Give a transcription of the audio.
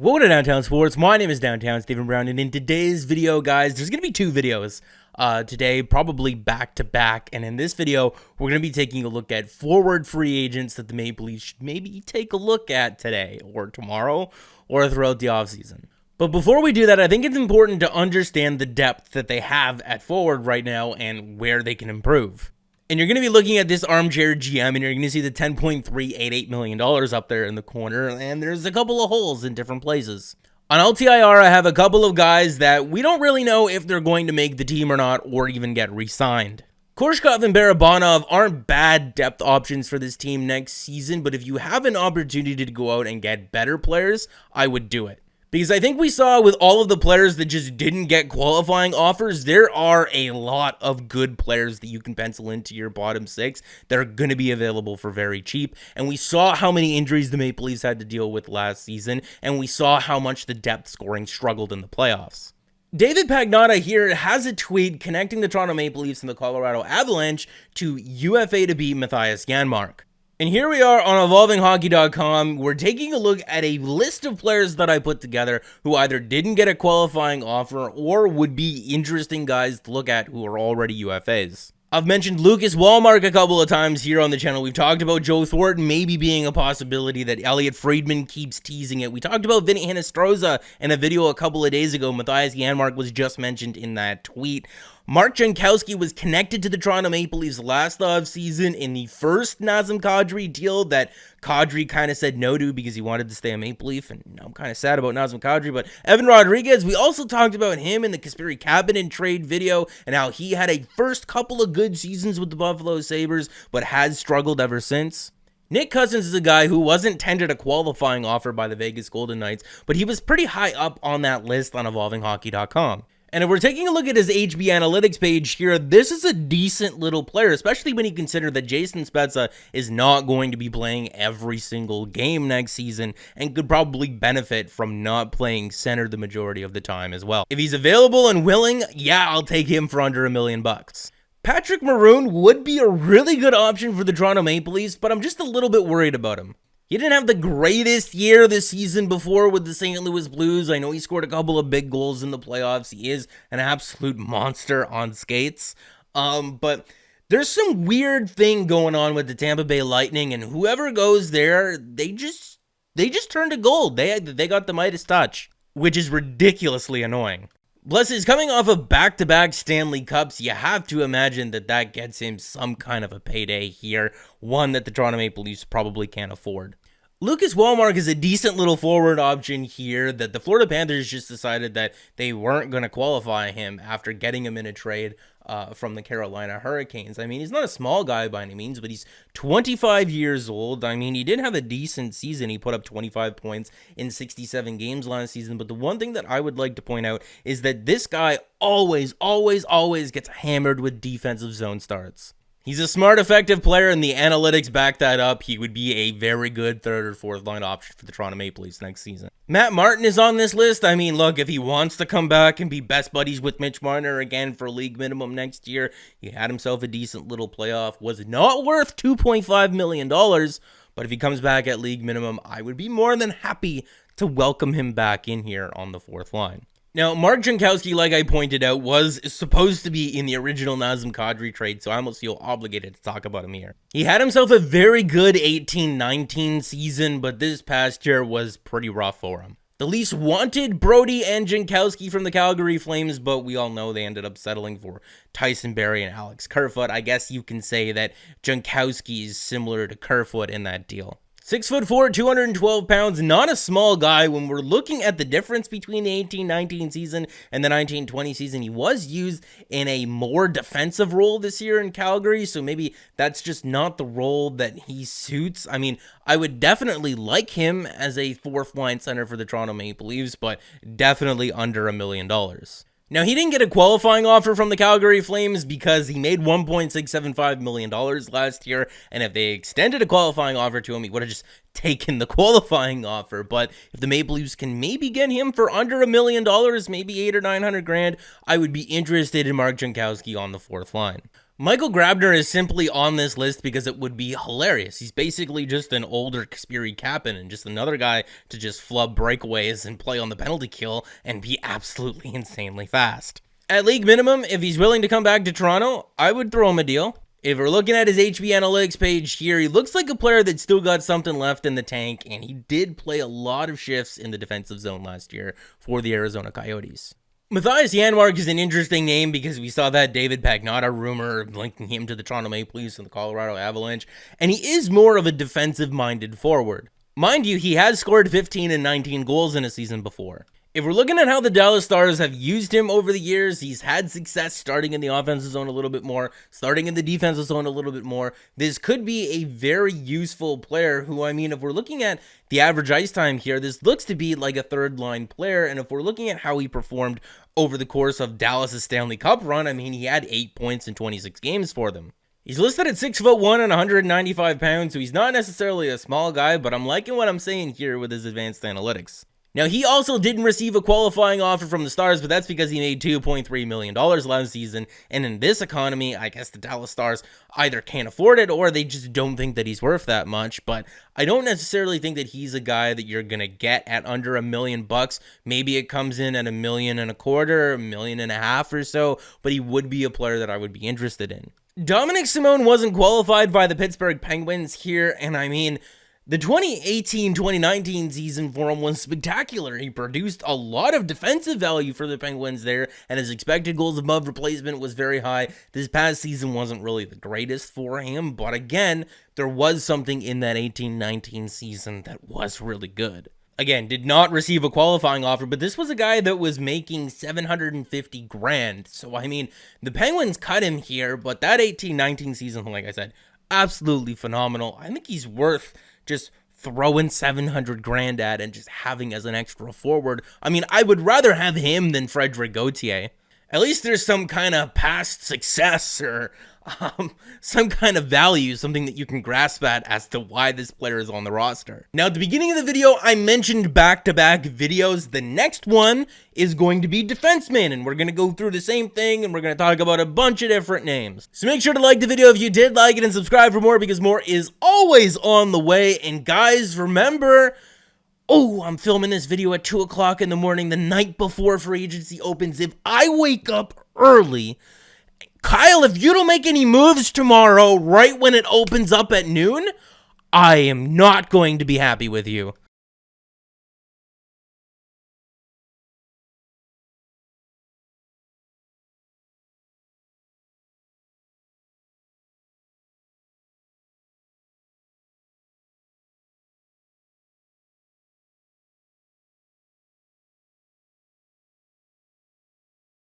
Welcome to Downtown Sports. My name is Downtown Stephen Brown, and in today's video, guys, there's going to be two videos today, probably back to back. And in this video, we're going to be taking a look at forward free agents that the Maple Leafs should maybe take a look at today or tomorrow or throughout the offseason. But before we do that, I think it's important to understand the depth that they have at forward right now and where they can improve. And you're going to be looking at this armchair GM, and you're going to see the $10.388 million up there in the corner, and there's a couple of holes in different places. On LTIR, I have a couple of guys that we don't really know if they're going to make the team or not, or even get re-signed. Korshkov and Barabanov aren't bad depth options for this team next season, but if you have an opportunity to go out and get better players, I would do it. Because I think we saw with all of the players that just didn't get qualifying offers, there are a lot of good players that you can pencil into your bottom six that are going to be available for very cheap. And we saw how many injuries the Maple Leafs had to deal with last season, and we saw how much the depth scoring struggled in the playoffs. David Pagnotta here has a tweet connecting the Toronto Maple Leafs and the Colorado Avalanche to UFA to beat Matthias Janmark. And here we are on evolvinghockey.com. We're taking a look at a list of players that I put together who either didn't get a qualifying offer or would be interesting guys to look at who are already UFAs. I've mentioned Lucas Wallmark a couple of times here on the channel. We've talked about Joe Thornton maybe being a possibility, that Elliot Friedman keeps teasing it. We talked about Vinny Hinostroza in a video a couple of days ago. Matthias Janmark was just mentioned in that tweet. Mark Jankowski was connected to the Toronto Maple Leafs last offseason in the first Nazem Kadri deal that Kadri kind of said no to because he wanted to stay a Maple Leaf, and I'm kind of sad about Nazem Kadri. But Evan Rodriguez, we also talked about him in the Kasperi Kapanen trade video and how he had a first couple of good seasons with the Buffalo Sabres, but has struggled ever since. Nick Cousins is a guy who wasn't tendered a qualifying offer by the Vegas Golden Knights, but he was pretty high up on that list on evolvinghockey.com. And if we're taking a look at his HB Analytics page here, this is a decent little player, especially when you consider that Jason Spezza is not going to be playing every single game next season and could probably benefit from not playing center the majority of the time as well. If he's available and willing, yeah, I'll take him for under $1 million. Patrick Maroon would be a really good option for the Toronto Maple Leafs, but I'm just a little bit worried about him. He didn't have the greatest year this season before with the St. Louis Blues. I know he scored a couple of big goals in the playoffs. He is an absolute monster on skates. But there's some weird thing going on with the Tampa Bay Lightning, and whoever goes there, they just turn to gold. They got the Midas touch, which is ridiculously annoying. Plus, he's coming off of back-to-back Stanley Cups. You have to imagine that gets him some kind of a payday here, one that the Toronto Maple Leafs probably can't afford. Lucas Wallmark is a decent little forward option here that the Florida Panthers just decided that they weren't going to qualify him after getting him in a trade from the Carolina Hurricanes. I mean, he's not a small guy by any means, but he's 25 years old. I mean, he did have a decent season. He put up 25 points in 67 games last season. But the one thing that I would like to point out is that this guy always gets hammered with defensive zone starts. He's a smart, effective player, and the analytics back that up. He would be a very good third or fourth line option for the Toronto Maple Leafs next season. Matt Martin is on this list. I mean, look, if he wants to come back and be best buddies with Mitch Marner again for league minimum next year, he had himself a decent little playoff. Was not worth $2.5 million, but if he comes back at league minimum, I would be more than happy to welcome him back in here on the fourth line. Now, Mark Jankowski, like I pointed out, was supposed to be in the original Nazem Kadri trade, so I almost feel obligated to talk about him here. He had himself a very good 18-19 season, but this past year was pretty rough for him. The Leafs wanted Brody and Jankowski from the Calgary Flames, but we all know they ended up settling for Tyson Barrie and Alex Kerfoot. I guess you can say that Jankowski is similar to Kerfoot in that deal. 6'4", 212 pounds, not a small guy. When we're looking at the difference between the 18-19 season and the 19-20 season, he was used in a more defensive role this year in Calgary, so maybe that's just not the role that he suits. I mean, I would definitely like him as a fourth line center for the Toronto Maple Leafs, but definitely under $1 million. Now, he didn't get a qualifying offer from the Calgary Flames because he made $1.675 million last year, and if they extended a qualifying offer to him, he would have just taken the qualifying offer. But if the Maple Leafs can maybe get him for under $1 million, maybe $800 or $900 grand, I would be interested in Mark Jankowski on the fourth line. Michael Grabner is simply on this list because it would be hilarious. He's basically just an older Kasperi Kapanen and just another guy to just flub breakaways and play on the penalty kill and be absolutely insanely fast. At league minimum, if he's willing to come back to Toronto, I would throw him a deal. If we're looking at his HB Analytics page here, he looks like a player that still got something left in the tank, and he did play a lot of shifts in the defensive zone last year for the Arizona Coyotes. Matthias Janmark is an interesting name because we saw that David Pagnotta rumor linking him to the Toronto Maple Leafs and the Colorado Avalanche, and he is more of a defensive-minded forward. Mind you, he has scored 15 and 19 goals in a season before. If we're looking at how the Dallas Stars have used him over the years, he's had success starting in the offensive zone a little bit more, starting in the defensive zone a little bit more. This could be a very useful player who, I mean, if we're looking at the average ice time here, this looks to be like a third-line player, and if we're looking at how he performed over the course of Dallas' Stanley Cup run, I mean, he had 8 points in 26 games for them. He's listed at 6'1" and 195 pounds, so he's not necessarily a small guy, but I'm liking what I'm saying here with his advanced analytics. Now, he also didn't receive a qualifying offer from the Stars, but that's because he made $2.3 million last season, and in this economy, I guess the Dallas Stars either can't afford it or they just don't think that he's worth that much, but I don't necessarily think that he's a guy that you're going to get at under $1 million. Maybe it comes in at $1.25 million, $1.5 million or so, but he would be a player that I would be interested in. Dominic Simone wasn't qualified by the Pittsburgh Penguins here, and I mean, the 2018-2019 season for him was spectacular. He produced a lot of defensive value for the Penguins there, and his expected goals above replacement was very high. This past season wasn't really the greatest for him, but again, there was something in that 18-19 season that was really good. Again, did not receive a qualifying offer, but this was a guy that was making $750,000. So, I mean, the Penguins cut him here, but that 18-19 season, like I said, absolutely phenomenal. I think he's worth just throwing $700,000 at and just having as an extra forward. I mean, I would rather have him than Frederic Gauthier. At least there's some kind of past success or some kind of value, something that you can grasp at as to why this player is on the roster. Now, at the beginning of the video, I mentioned back-to-back videos. The next one is going to be defenseman, and we're going to go through the same thing, and we're going to talk about a bunch of different names. So make sure to like the video if you did like it, and subscribe for more, because more is always on the way. And guys, remember, oh, I'm filming this video at 2 o'clock in the morning, the night before free agency opens. If I wake up early, Kyle, if you don't make any moves tomorrow, right when it opens up at noon, I am not going to be happy with you.